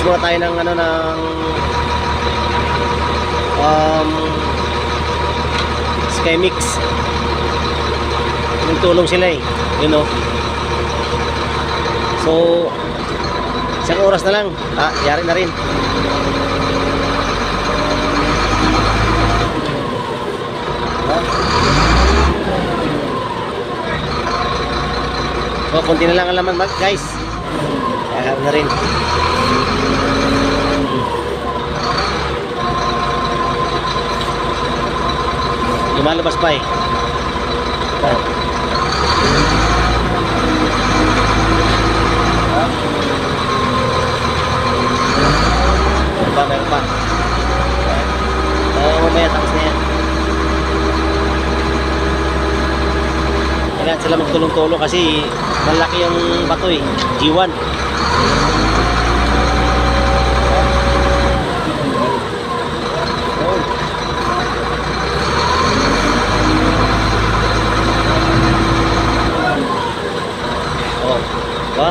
muna tayo ng ano ng Skymix. Yung tulong sila eh, you know. So isang oras na lang, yari na rin. So konti na lang ang laman guys, yari na rin. Lumalabas pa eh. Meron pa. Mamaya tapos na yan. Kailangan sila magtulong-tulong kasi malaki yung bato eh, G1. Oh, diba?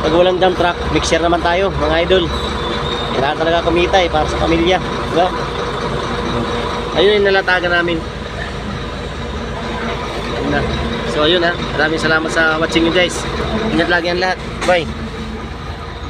Pag walang dump truck, mixer naman tayo mga idol. Kailangan talaga kumita eh, para sa pamilya, diba? Ayun yung nalatagan namin. Ayun na. So ayun ha, maraming salamat sa watching nyo guys. Ingat lagi ang lahat, bye.